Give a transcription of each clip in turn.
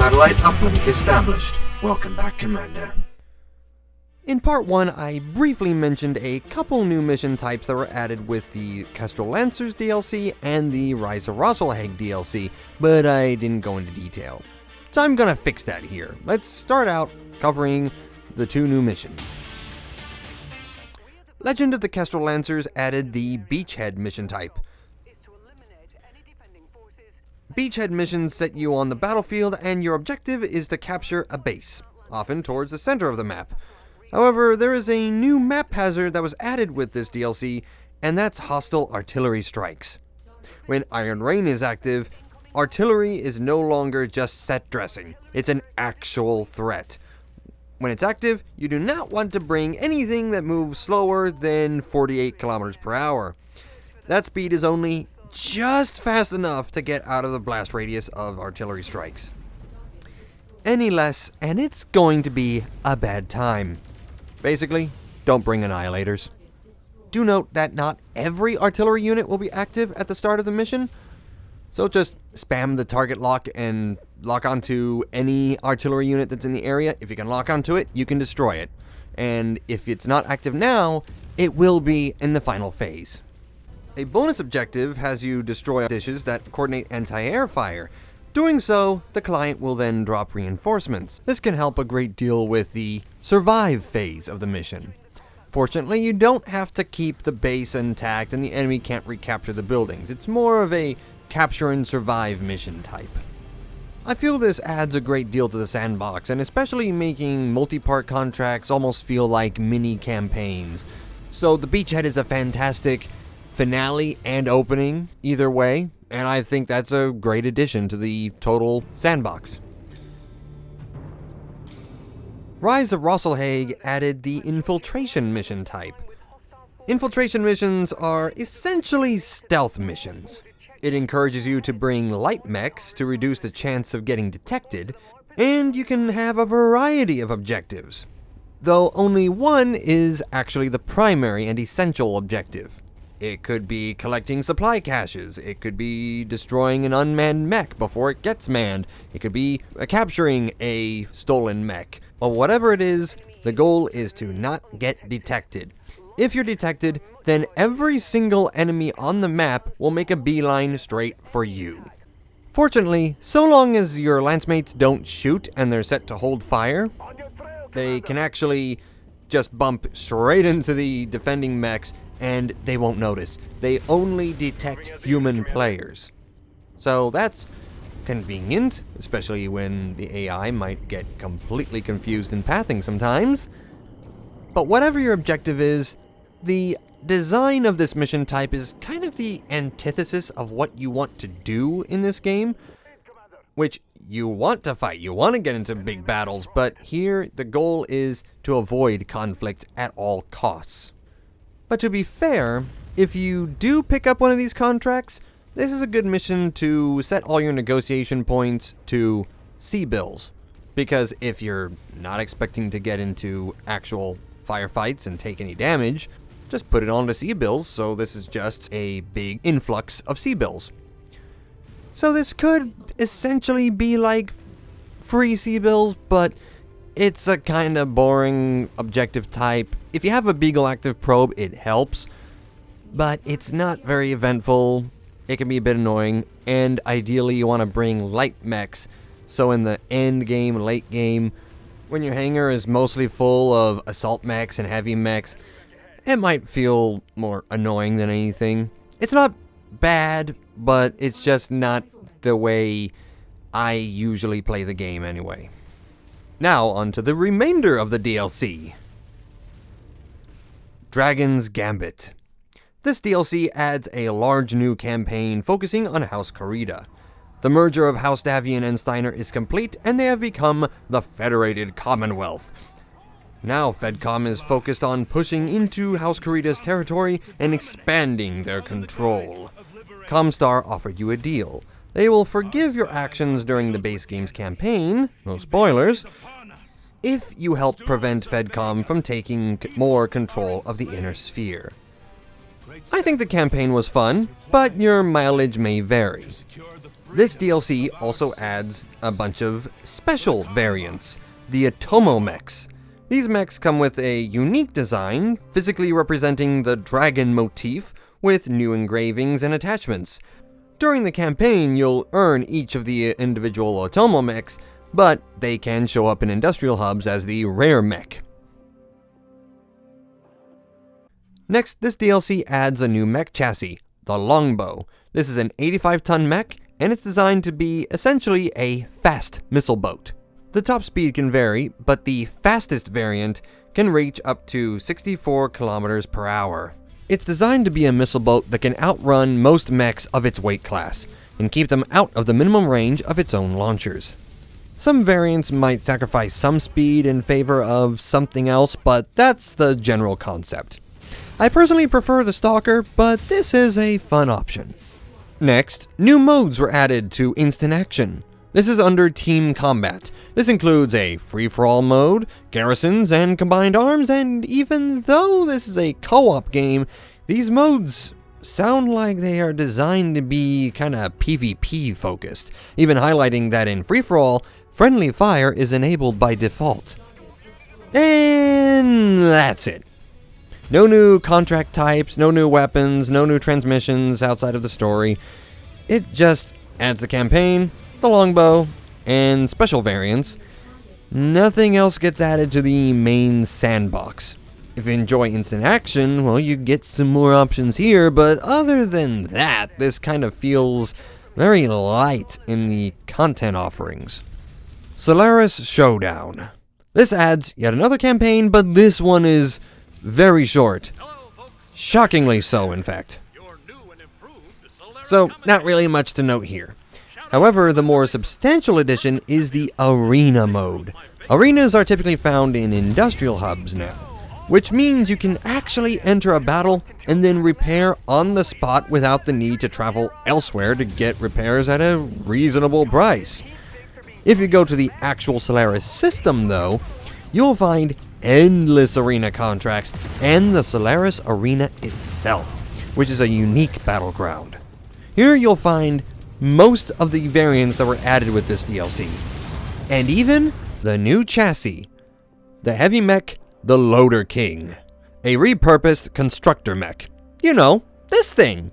Satellite uplink established. Welcome back, Commander. In part 1, I briefly mentioned a couple new mission types that were added with the Kestrel Lancers DLC and the Rise of Rosselhag DLC, but I didn't go into detail. So I'm gonna fix that here. Let's start out covering the 2 new missions. Legend of the Kestrel Lancers added the Beachhead mission type. Beachhead missions set you on the battlefield, and your objective is to capture a base, often towards the center of the map. However, there is a new map hazard that was added with this DLC, and that's hostile artillery strikes. When Iron Rain is active, artillery is no longer just set dressing, it's an actual threat. When it's active, you do not want to bring anything that moves slower than 48 kilometers per hour. That speed is only just fast enough to get out of the blast radius of artillery strikes. Any less, and it's going to be a bad time. Basically, don't bring annihilators. Do note that not every artillery unit will be active at the start of the mission, so just spam the target lock and lock onto any artillery unit that's in the area. If you can lock onto it, you can destroy it. And if it's not active now, it will be in the final phase. A bonus objective has you destroy dishes that coordinate anti-air fire. Doing so, the client will then drop reinforcements. This can help a great deal with the survive phase of the mission. Fortunately, you don't have to keep the base intact and the enemy can't recapture the buildings. It's more of a capture and survive mission type. I feel this adds a great deal to the sandbox, and especially making multi-part contracts almost feel like mini campaigns. So the Beachhead is a fantastic finale and opening either way, and I think that's a great addition to the total sandbox. Rise of Rosselhag added the Infiltration mission type. Infiltration missions are essentially stealth missions. It encourages you to bring light mechs to reduce the chance of getting detected, and you can have a variety of objectives, though only one is actually the primary and essential objective. It could be collecting supply caches, it could be destroying an unmanned mech before it gets manned, it could be capturing a stolen mech, or whatever it is, the goal is to not get detected. If you're detected, then every single enemy on the map will make a beeline straight for you. Fortunately, so long as your lancemates don't shoot and they're set to hold fire, they can actually just bump straight into the defending mechs and they won't notice. They only detect human players. So that's convenient, especially when the AI might get completely confused in pathing sometimes. But whatever your objective is, the design of this mission type is kind of the antithesis of what you want to do in this game, which you want to fight, you want to get into big battles, but here the goal is to avoid conflict at all costs. But to be fair, if you do pick up one of these contracts, this is a good mission to set all your negotiation points to C-bills, because if you're not expecting to get into actual firefights and take any damage, just put it on to C-bills, so this is just a big influx of C-bills. So this could essentially be like free C-bills, but it's a kind of boring objective type. If you have a Beagle active probe, it helps, but it's not very eventful. It can be a bit annoying, and ideally you want to bring light mechs, so in the end game, late game, when your hangar is mostly full of assault mechs and heavy mechs, it might feel more annoying than anything. It's not bad, but it's just not the way I usually play the game anyway. Now on to the remainder of the DLC. Dragon's Gambit. This DLC adds a large new campaign focusing on House Corrida. The merger of House Davian and Steiner is complete, and they have become the Federated Commonwealth. Now Fedcom is focused on pushing into House Corrida's territory and expanding their control. Comstar offered you a deal. They will forgive your actions during the base game's campaign, no spoilers, if you help prevent Fedcom from taking more control of the inner sphere. I think the campaign was fun, but your mileage may vary. This DLC also adds a bunch of special variants, the Atomo mechs. These mechs come with a unique design, physically representing the dragon motif, with new engravings and attachments. During the campaign, you'll earn each of the individual Atomo mechs, but they can show up in industrial hubs as the rare mech. Next, this DLC adds a new mech chassis, the Longbow. This is an 85-ton mech, and it's designed to be essentially a fast missile boat. The top speed can vary, but the fastest variant can reach up to 64 kilometers per hour. It's designed to be a missile boat that can outrun most mechs of its weight class, and keep them out of the minimum range of its own launchers. Some variants might sacrifice some speed in favor of something else, but that's the general concept. I personally prefer the Stalker, but this is a fun option. Next, new modes were added to Instant Action. This is under Team Combat. This includes a free-for-all mode, garrisons, and combined arms, and even though this is a co-op game, these modes sound like they are designed to be kinda PvP focused, even highlighting that in free-for-all, friendly fire is enabled by default. And that's it. No new contract types, no new weapons, no new transmissions outside of the story. It just adds the campaign, the longbow, and special variants. Nothing else gets added to the main sandbox. If you enjoy instant action, well, you get some more options here, but other than that, this kind of feels very light in the content offerings. Solaris Showdown. This adds yet another campaign, but this one is very short. Shockingly so, in fact. So, not really much to note here. However, the more substantial addition is the Arena mode. Arenas are typically found in industrial hubs now, which means you can actually enter a battle and then repair on the spot without the need to travel elsewhere to get repairs at a reasonable price. If you go to the actual Solaris system, though, you'll find endless arena contracts and the Solaris Arena itself, which is a unique battleground. Here you'll find most of the variants that were added with this DLC, and even the new chassis, the heavy mech, the Loader King, a repurposed constructor mech. You know, this thing.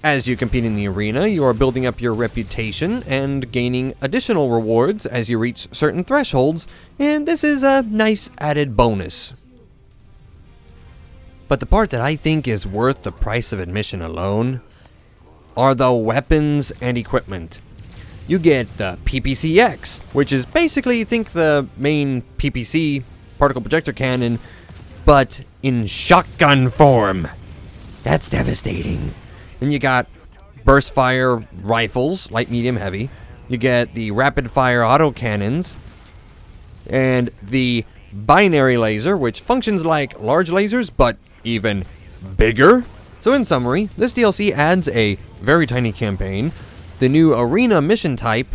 As you compete in the arena, you are building up your reputation and gaining additional rewards as you reach certain thresholds, and this is a nice added bonus. But the part that I think is worth the price of admission alone are the weapons and equipment. You get the PPCX, which is basically, think the main PPC, particle projector cannon, but in shotgun form. That's devastating. Then you got burst fire rifles, light, medium, heavy. You get the rapid fire autocannons, and the binary laser, which functions like large lasers, but even bigger. So in summary, this DLC adds a very tiny campaign, the new arena mission type,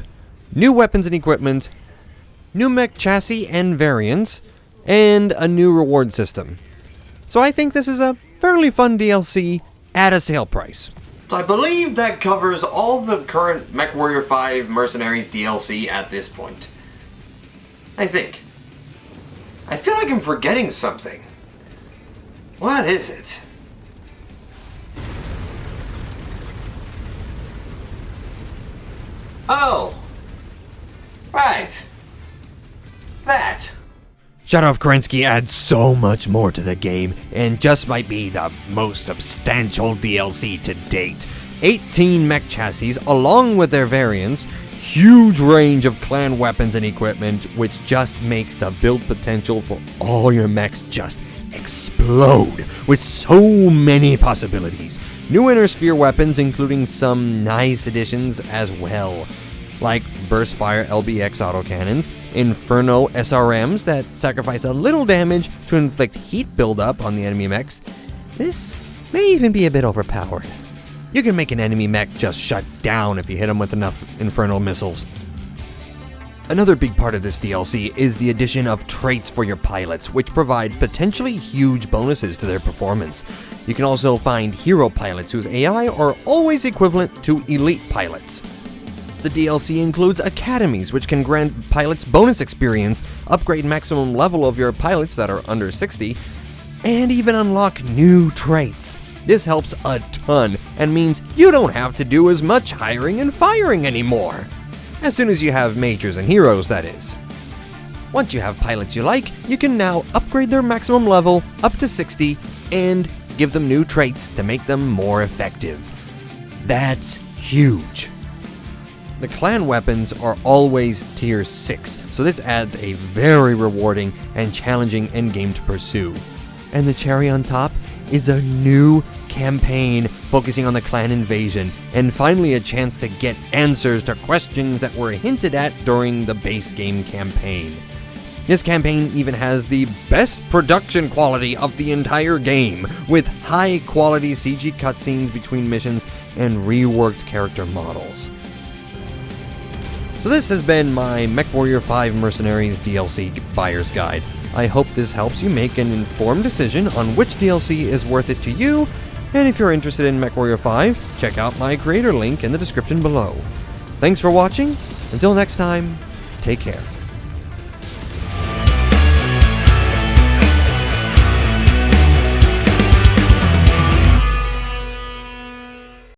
new weapons and equipment, new mech chassis and variants, and a new reward system. So I think this is a fairly fun DLC at a sale price. I believe that covers all the current Mechwarrior 5 Mercenaries DLC at this point. I think. I feel like I'm forgetting something. What is it? Oh! Right. That. Shadow of Kinsky adds so much more to the game, and just might be the most substantial DLC to date. 18 mech chassis, along with their variants, huge range of clan weapons and equipment, which just makes the build potential for all your mechs just explode, with so many possibilities. New Inner Sphere weapons, including some nice additions as well, like burst fire LBX autocannons, Inferno SRMs that sacrifice a little damage to inflict heat buildup on the enemy mechs. This may even be a bit overpowered. You can make an enemy mech just shut down if you hit them with enough Inferno missiles. Another big part of this DLC is the addition of traits for your pilots, which provide potentially huge bonuses to their performance. You can also find hero pilots whose AI are always equivalent to elite pilots. The DLC includes academies, which can grant pilots bonus experience, upgrade maximum level of your pilots that are under 60, and even unlock new traits. This helps a ton and means you don't have to do as much hiring and firing anymore. As soon as you have majors and heroes, that is. Once you have pilots you like, you can now upgrade their maximum level up to 60 and give them new traits to make them more effective. That's huge. The clan weapons are always tier 6, so this adds a very rewarding and challenging endgame to pursue. And the cherry on top is a new campaign focusing on the clan invasion, and finally a chance to get answers to questions that were hinted at during the base game campaign. This campaign even has the best production quality of the entire game, with high quality CG cutscenes between missions and reworked character models. So this has been my Mechwarrior 5 Mercenaries DLC buyer's guide. I hope this helps you make an informed decision on which DLC is worth it to you, and if you're interested in Mechwarrior 5, check out my creator link in the description below. Thanks for watching. Until next time, take care.